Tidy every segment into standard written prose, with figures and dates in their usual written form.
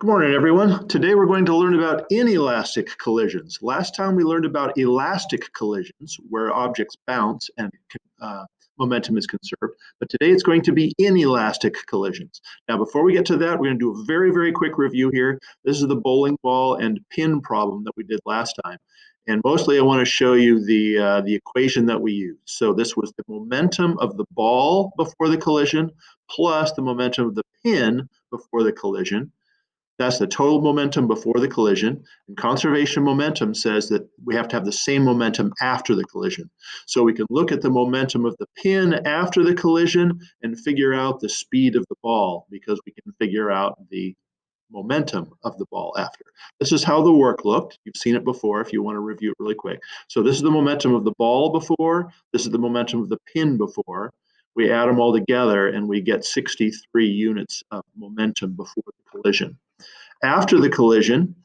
Good morning, everyone. Today we're going to learn about inelastic collisions. Last time we learned about elastic collisions, where objects bounce and momentum is conserved. But today it's going to be inelastic collisions. Now, before we get to that, we're going to do a very, very quick review here. This is the bowling ball and pin problem that we did last time. And mostly I want to show you the equation that we used. So this was the momentum of the ball before the collision plus the momentum of the pin before the collision. That's the total momentum before the collision. And conservation momentum says that we have to have the same momentum after the collision. So we can look at the momentum of the pin after the collision and figure out the speed of the ball because we can figure out the momentum of the ball after. This is how the work looked. You've seen it before if you want to review it really quick. So this is the momentum of the ball before. This is the momentum of the pin before. We add them all together and we get 63 units of momentum before the collision. After the collision,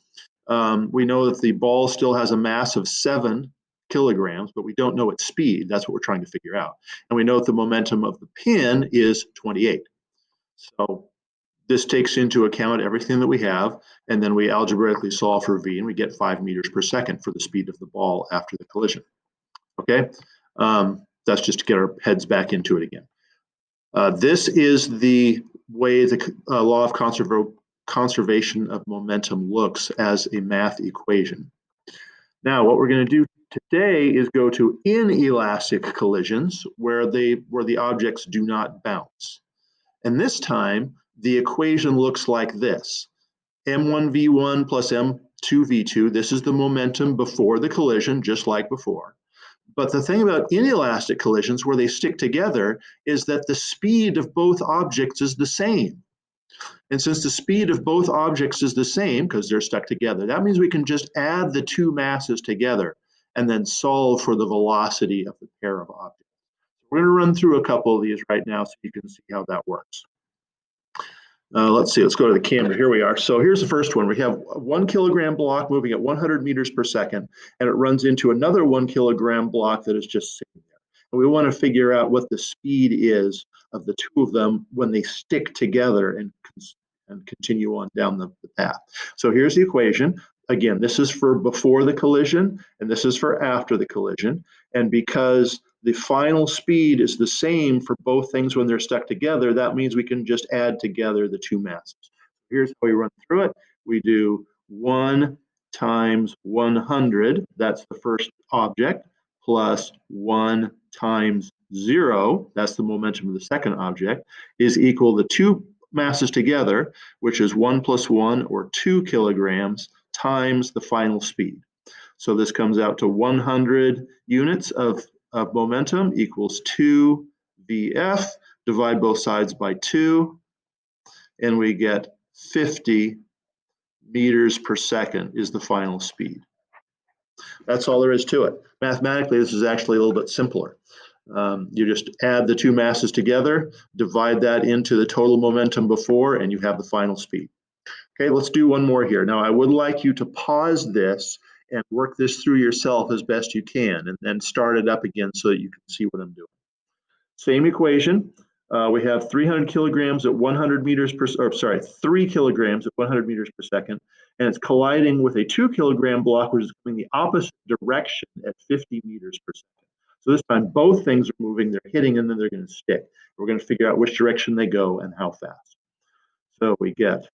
we know that the ball still has a mass of 7 kilograms, but we don't know its speed. That's what we're trying to figure out. And we know that the momentum of the pin is 28. So this takes into account everything that we have, and then we algebraically solve for v, and we get 5 meters per second for the speed of the ball after the collision. Okay, that's just to get our heads back into it again. This is the way the law of conservation of momentum looks as a math equation. Now, what we're going to do today is go to inelastic collisions where the objects do not bounce. And this time, the equation looks like this. m1v1 plus m2v2, this is the momentum before the collision, just like before. But the thing about inelastic collisions where they stick together is that the speed of both objects is the same. And since the speed of both objects is the same, because they're stuck together, that means we can just add the two masses together and then solve for the velocity of the pair of objects. We're going to run through a couple of these right now so you can see how that works. Let's see, let's go to the camera. Here we are. So here's the first one. We have a 1 kilogram block moving at 100 meters per second, and it runs into another 1 kilogram block that is just sitting there. And we want to figure out what the speed is of the two of them when they stick together and continue on down the path. So here's the equation. Again, this is for before the collision, and this is for after the collision. And because the final speed is the same for both things when they're stuck together, that means we can just add together the two masses. Here's how we run through it. We do 1 times 100, that's the first object, plus 1 times 0, that's the momentum of the second object, is equal to 2 masses together, which is 1 plus 1, or 2 kilograms, times the final speed. So this comes out to 100 units of momentum equals 2 VF. Divide both sides by 2, and we get 50 meters per second is the final speed. That's all there is to it. Mathematically, this is actually a little bit simpler. You just add the two masses together, divide that into the total momentum before, and you have the final speed. Okay, let's do one more here. Now, I would like you to pause this and work this through yourself as best you can, and then start it up again so that you can see what I'm doing. Same equation. We have 300 kilograms at 100 meters per, or sorry, 3 kilograms at 100 meters per second, and it's colliding with a 2 kilogram block, which is going the opposite direction at 50 meters per second. So this time, both things are moving, they're hitting, and then they're going to stick. We're going to figure out which direction they go and how fast. So we get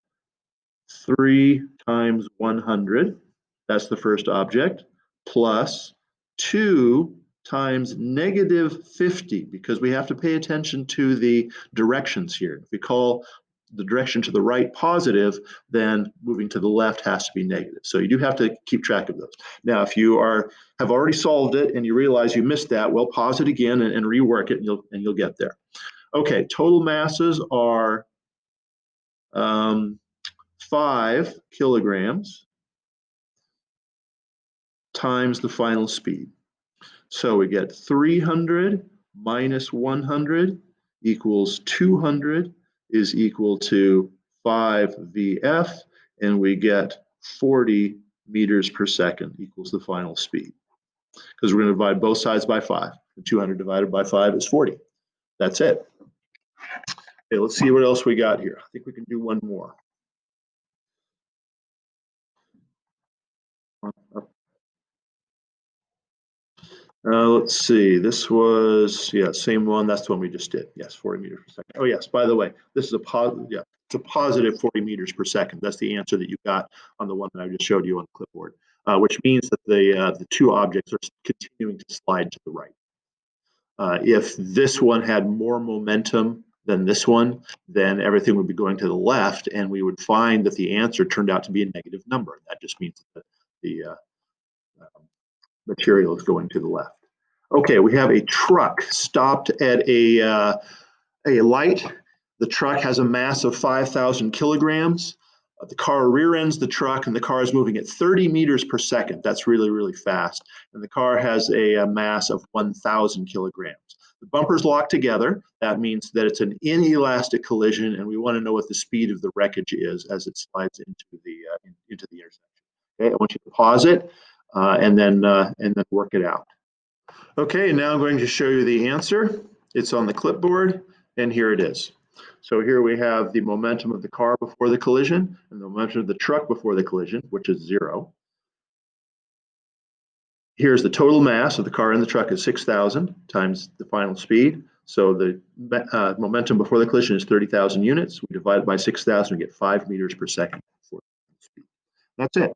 3 times 100, that's the first object, plus 2 times negative 50, because we have to pay attention to the directions here. If we call the direction to the right positive, then moving to the left has to be negative. So you do have to keep track of those. Now, if you have already solved it and you realize you missed that, well, pause it again and rework it, and you'll get there. Okay, total masses are 5 kilograms times the final speed. So we get 300 minus 100 equals 200 is equal to 5 VF, and we get 40 meters per second equals the final speed. Because we're going to divide both sides by 5. And 200 divided by 5 is 40. That's it. Okay, let's see what else we got here. I think we can do one more. Let's see, this was, yeah, same one. That's the one we just did. Yes, 40 meters per second. Oh, yes, by the way, this is a positive, yeah, it's a positive 40 meters per second. That's the answer that you got on the one that I just showed you on the clipboard, which means that the two objects are continuing to slide to the right. If this one had more momentum than this one, then everything would be going to the left, and we would find that the answer turned out to be a negative number. That just means that the material is going to the left. Okay, we have a truck stopped at a light. The truck has a mass of 5,000 kilograms. The car rear ends the truck, and the car is moving at 30 meters per second. That's really, really fast. And the car has a mass of 1,000 kilograms. The bumpers lock together. That means that it's an inelastic collision, and we want to know what the speed of the wreckage is as it slides into the intersection. Okay, I want you to pause it and then work it out. Okay, now I'm going to show you the answer. It's on the clipboard, and here it is. So here we have the momentum of the car before the collision and the momentum of the truck before the collision, which is 0. Here's the total mass of the car and the truck is 6,000 times the final speed. So the momentum before the collision is 30,000 units. We divide it by 6,000, we get 5 meters per second for speed. That's it.